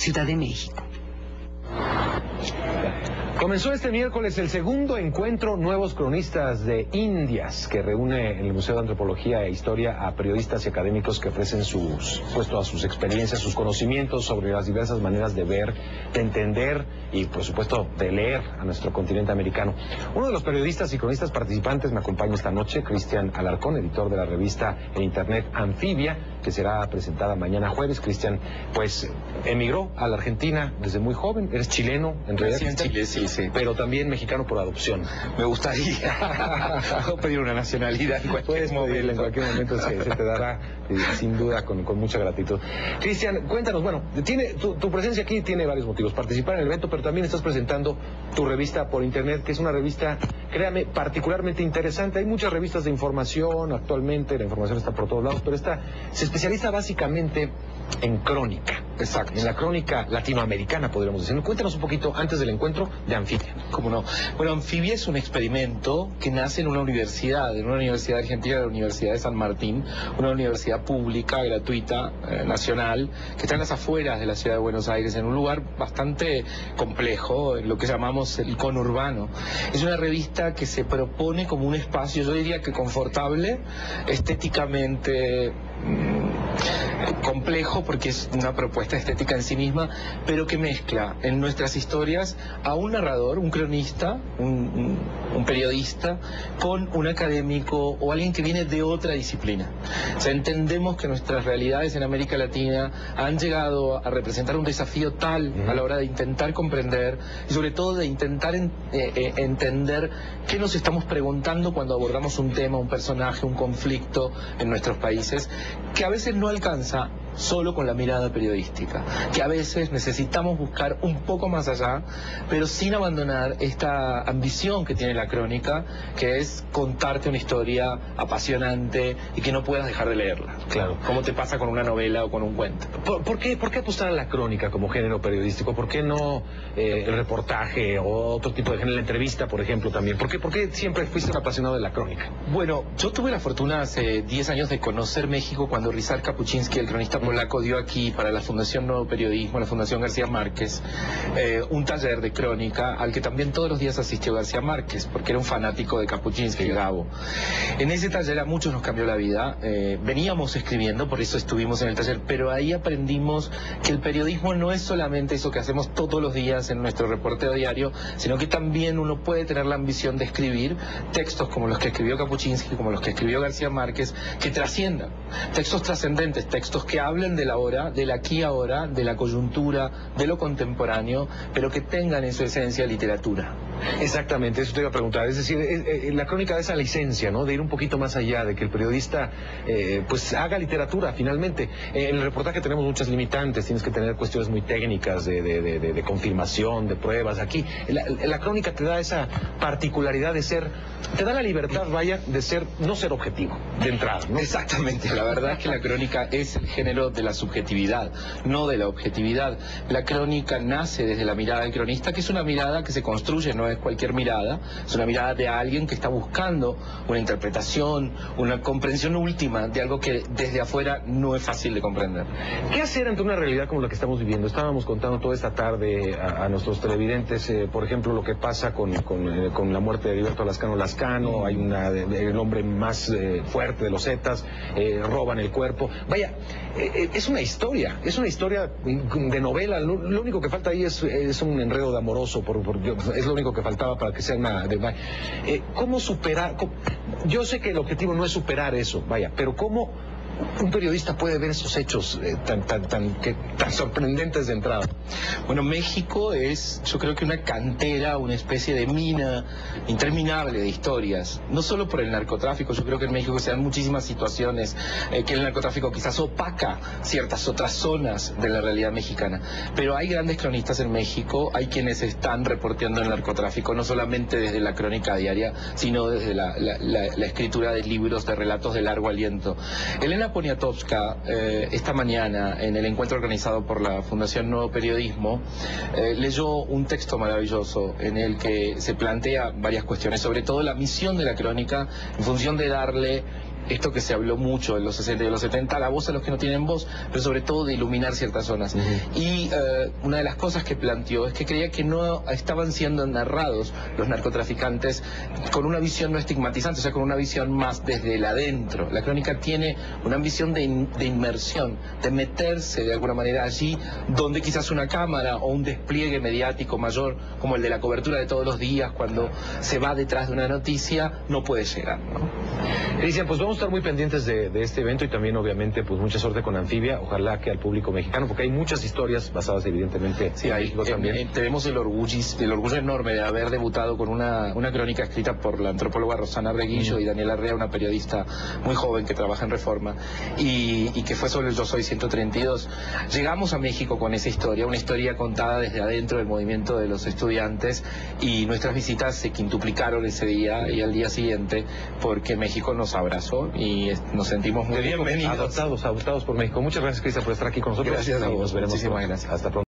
Ciudad de México. Comenzó este miércoles el segundo encuentro Nuevos Cronistas de Indias, que reúne en el Museo de Antropología e Historia a periodistas y académicos que ofrecen sus experiencias, sus conocimientos sobre las diversas maneras de ver, de entender y, por supuesto, de leer a nuestro continente americano. Uno de los periodistas y cronistas participantes me acompaña esta noche, Cristian Alarcón, editor de la revista en internet Anfibia, que será presentada mañana jueves. Cristian, pues, emigró a la Argentina desde muy joven. Eres chileno, en realidad. Sí, en Chile, sí. Pero también mexicano por adopción. Me gustaría pedir una nacionalidad en cualquier momento. En cualquier momento se te dará, sin duda, con mucha gratitud. Cristian, cuéntanos, bueno, tu presencia aquí tiene varios motivos. Participar en el evento, pero también estás presentando tu revista por internet, que es una revista, créame, particularmente interesante. Hay muchas revistas de información actualmente, la información está por todos lados, pero esta se especializa básicamente en crónica. Exacto. En la crónica latinoamericana, podríamos decir. Cuéntanos un poquito, antes del encuentro, de Anfibia. ¿Cómo no? Bueno, Anfibia es un experimento que nace en una universidad argentina, la Universidad de San Martín, una universidad pública, gratuita, nacional, que está en las afueras de la ciudad de Buenos Aires, en un lugar bastante complejo, en lo que llamamos el conurbano. Es una revista que se propone como un espacio, yo diría que confortable, estéticamente complejo, porque es una propuesta estética en sí misma, pero que mezcla en nuestras historias a un narrador, un cronista, un periodista, con un académico o alguien que viene de otra disciplina. O sea, entendemos que nuestras realidades en América Latina han llegado a representar un desafío tal a la hora de intentar comprender y sobre todo de intentar entender qué nos estamos preguntando cuando abordamos un tema, un personaje, un conflicto en nuestros países, que a veces no alcanza solo con la mirada periodística, que a veces necesitamos buscar un poco más allá, pero sin abandonar esta ambición que tiene la crónica, que es contarte una historia apasionante y que no puedas dejar de leerla. Claro. Como te pasa con una novela o con un cuento. ¿Por qué apostar a la crónica como género periodístico? ¿Por qué no el reportaje o otro tipo de género, la entrevista, por ejemplo, también? ¿Por qué siempre fuiste un apasionado de la crónica? Bueno, yo tuve la fortuna hace 10 años de conocer México cuando Ryszard Kapuczynski, el cronista polaco, dio aquí para la Fundación Nuevo Periodismo, la Fundación García Márquez, un taller de crónica al que también todos los días asistió García Márquez, porque era un fanático de Kapuczynski, el Gabo. En ese taller a muchos nos cambió la vida. Veníamos escribiendo, por eso estuvimos en el taller, pero ahí aprendimos que el periodismo no es solamente eso que hacemos todos los días en nuestro reporteo diario, sino que también uno puede tener la ambición de escribir textos como los que escribió Kapuczynski, como los que escribió García Márquez, que trasciendan, textos trascendentes, textos que hablen de la hora, del aquí ahora, de la coyuntura, de lo contemporáneo, pero que tengan en su esencia literatura. Exactamente, eso te iba a preguntar. Es decir, la crónica da esa licencia, ¿no? De ir un poquito más allá, de que el periodista pues haga literatura, finalmente. En el reportaje tenemos muchas limitantes, tienes que tener cuestiones muy técnicas de confirmación, de pruebas. Aquí, la crónica te da esa particularidad de ser, te da la libertad, vaya, de no ser objetivo, de entrada, ¿no? Exactamente, la verdad es que la crónica es el género de la subjetividad, no de la objetividad. La crónica nace desde la mirada del cronista, que es una mirada que se construye, no es cualquier mirada, es una mirada de alguien que está buscando una interpretación, una comprensión última de algo que desde afuera no es fácil de comprender. ¿Qué hacer ante una realidad como la que estamos viviendo? Estábamos contando toda esta tarde a nuestros televidentes, por ejemplo, lo que pasa con la muerte de Heriberto Lascano. Hay el hombre más fuerte de los Zetas, roban el cuerpo. Vaya, es una historia de novela. Lo único que falta ahí es un enredo de amoroso, es lo único que faltaba para que sea ¿cómo superar? Yo sé que el objetivo no es superar eso, vaya, pero ¿cómo un periodista puede ver esos hechos tan sorprendentes de entrada? Bueno, México es, yo creo que una cantera, una especie de mina interminable de historias, no solo por el narcotráfico. Yo creo que en México se dan muchísimas situaciones que el narcotráfico quizás opaca ciertas otras zonas de la realidad mexicana, pero hay grandes cronistas en México, hay quienes están reporteando el narcotráfico, no solamente desde la crónica diaria, sino desde la escritura de libros, de relatos de largo aliento. Elena Poniatowska, esta mañana, en el encuentro organizado por la Fundación Nuevo Periodismo, leyó un texto maravilloso en el que se plantea varias cuestiones, sobre todo la misión de la crónica en función de darle esto que se habló mucho en los 60 y los 70, la voz a los que no tienen voz, pero sobre todo de iluminar ciertas zonas. Y una de las cosas que planteó es que creía que no estaban siendo narrados los narcotraficantes con una visión no estigmatizante, o sea, con una visión más desde el adentro. La crónica tiene una visión de inmersión, de meterse de alguna manera allí donde quizás una cámara o un despliegue mediático mayor, como el de la cobertura de todos los días, cuando se va detrás de una noticia, no puede llegar, ¿no? Cristian, pues vamos a estar muy pendientes de este evento y también obviamente pues mucha suerte con Anfibia, ojalá que al público mexicano, porque hay muchas historias basadas evidentemente sí, en hay, México también. Tenemos el orgullo enorme de haber debutado con una crónica escrita por la antropóloga Rosana Reguillo y Daniela Arrea, una periodista muy joven que trabaja en Reforma, y que fue sobre el Yo Soy 132. Llegamos a México con esa historia, una historia contada desde adentro del movimiento de los estudiantes, y nuestras visitas se quintuplicaron ese día y al día siguiente porque México nos abrazó y nos sentimos muy bienvenidos. Adoptados por México. Muchas gracias, Cristian, por estar aquí con nosotros. Gracias a vos. Nos veremos Muchísimas pronto. gracias. Hasta pronto.